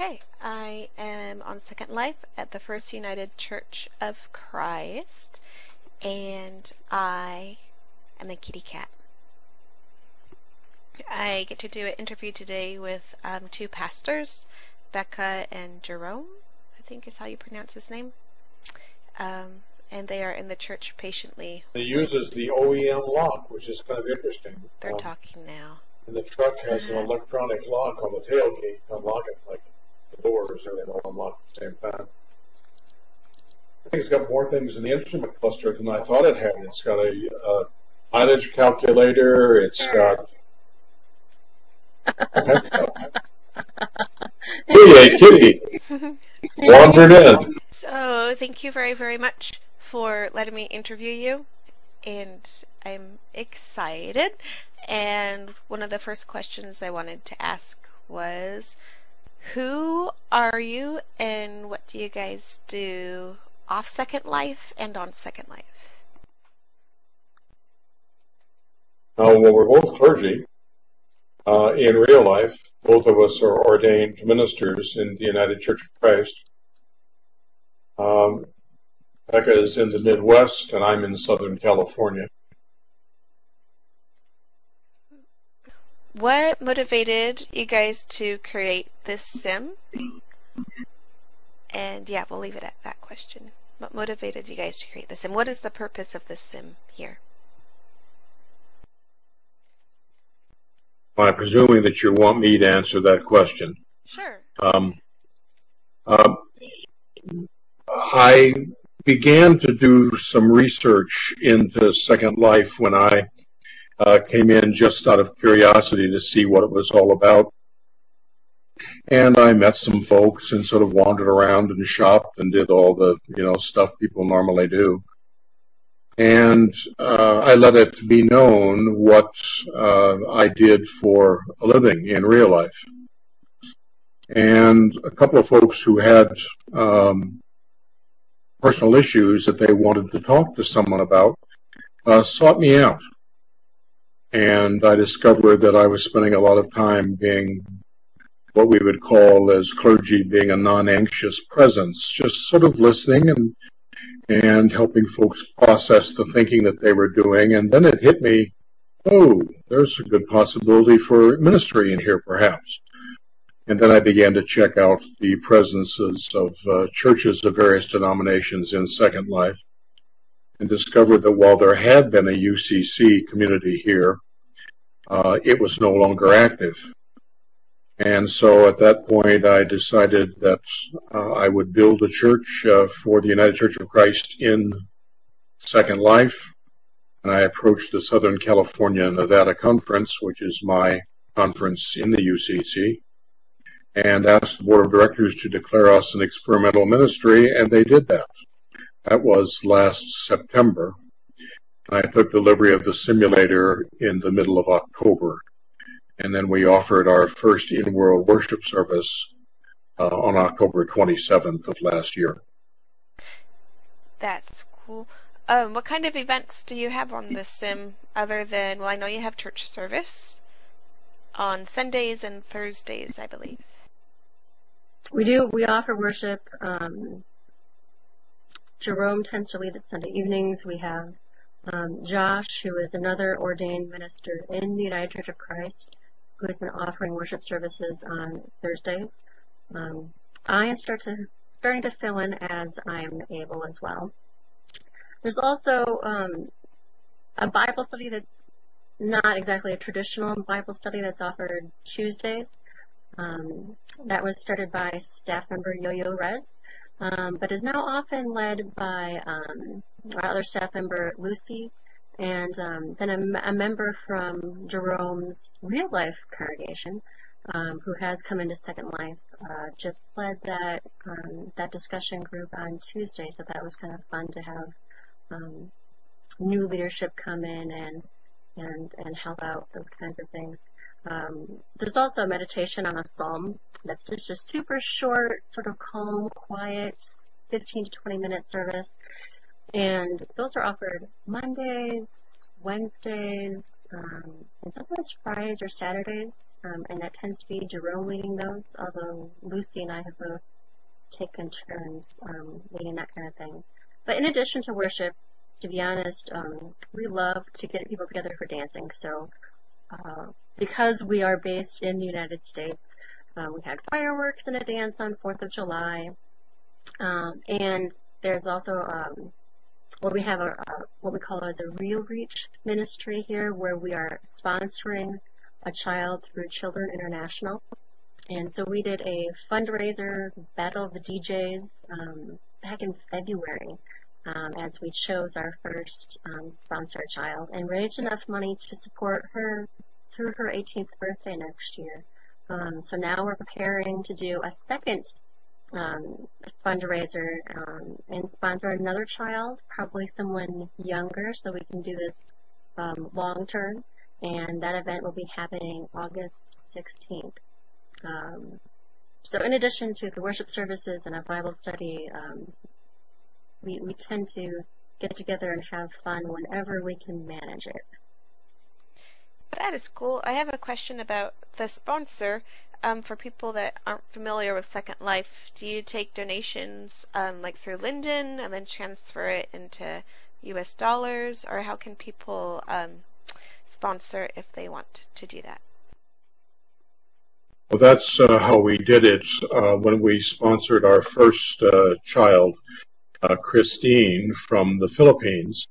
Okay, I am on Second Life at the First United Church of Christ, and I am a kitty cat. I get to do an interview today with two pastors, Becca and Jerome, I think is how you pronounce his name. And they are in the church patiently. It uses the OEM lock, which is kind of interesting. They're talking now. And the truck has an electronic lock on the tailgate to unlock it, like the doors, and they all unlock at the same time. I think it's got more things in the instrument cluster than I thought it had. It's got a mileage calculator. It's got. Hey, kitty! Wandered in. So, thank you very, very much for letting me interview you. And I'm excited. And one of the first questions I wanted to ask was, who are you and what do you guys do off Second Life and on Second Life? Well, we're both clergy. In real life, both of us are ordained ministers in the United Church of Christ. Becca is in the Midwest, and I'm in Southern California. What motivated you guys to create this sim? And yeah, we'll leave it at that question. What motivated you guys to create this sim? What is the purpose of this sim here? I'm presuming that you want me to answer that question. Sure. I began to do some research into Second Life when I came in just out of curiosity to see what it was all about. And I met some folks and sort of wandered around and shopped and did all the, stuff people normally do. And I let it be known what I did for a living in real life. And a couple of folks who had personal issues that they wanted to talk to someone about sought me out. And I discovered that I was spending a lot of time being what we would call as clergy being a non-anxious presence, just sort of listening and helping folks process the thinking that they were doing. And then it hit me, oh, there's a good possibility for ministry in here, perhaps. And then I began to check out the presences of churches of various denominations in Second Life and discovered that while there had been a UCC community here, it was no longer active. And so at that point, I decided that I would build a church for the United Church of Christ in Second Life. And I approached the Southern California Nevada Conference, which is my conference in the UCC, and asked the board of directors to declare us an experimental ministry, and they did that. That was last September. I took delivery of the simulator in the middle of October. And then we offered our first in-world worship service on October 27th of last year. That's cool. What kind of events do you have on this sim other than, well, I know you have church service on Sundays and Thursdays, I believe. We do. We offer worship. Jerome tends to lead at Sunday evenings. We have Josh, who is another ordained minister in the United Church of Christ, who has been offering worship services on Thursdays. I am starting to fill in as I'm able as well. There's also a Bible study that's not exactly a traditional Bible study that's offered Tuesdays. That was started by staff member Yo-Yo Rez, but is now often led by our other staff member Lucy, and then a member from Jerome's real life congregation, who has come into Second Life, just led that discussion group on Tuesday. So that was kind of fun to have new leadership come in and help out those kinds of things. There's also a meditation on a psalm that's just a super short, sort of calm, quiet, 15 to 20 minute service. And those are offered Mondays, Wednesdays, and sometimes Fridays or Saturdays. And that tends to be Jerome leading those, although Lucy and I have both taken turns leading that kind of thing. But in addition to worship, to be honest, we love to get people together for dancing. So because we are based in the United States, we had fireworks and a dance on 4th of July. And there's also we have what we call as a Real Reach ministry here, where we are sponsoring a child through Children International. And so we did a fundraiser, Battle of the DJs, back in February, as we chose our first sponsor child, and raised enough money to support her through her 18th birthday next year. So now we're preparing to do a second fundraiser and sponsor another child, probably someone younger, so we can do this long term. And that event will be happening August 16th. So in addition to the worship services and a Bible study, we tend to get together and have fun whenever we can manage it. That is cool. I have a question about the sponsor. For people that aren't familiar with Second Life, do you take donations like through Linden and then transfer it into US dollars, or how can people sponsor if they want to do that? Well, that's how we did it when we sponsored our first child, Christine, from the Philippines.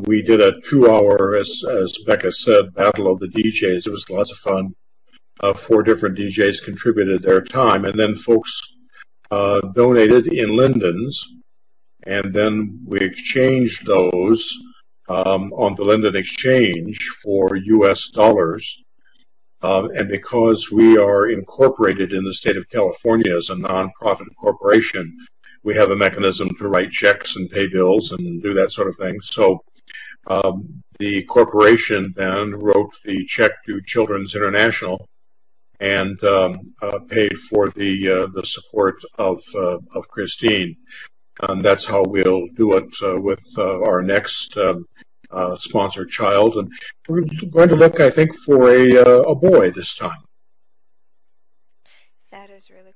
We did a 2-hour, as Becca said, Battle of the DJs. It was lots of fun. 4 different DJs contributed their time, and then folks donated in Lindens, and then we exchanged those on the Linden Exchange for US dollars. And because we are incorporated in the state of California as a nonprofit corporation, we have a mechanism to write checks and pay bills and do that sort of thing. So the corporation then wrote the check to Children's International and paid for the support of Christine. And that's how we'll do it with our next sponsored child. And we're going to look, I think, for a boy this time. That is really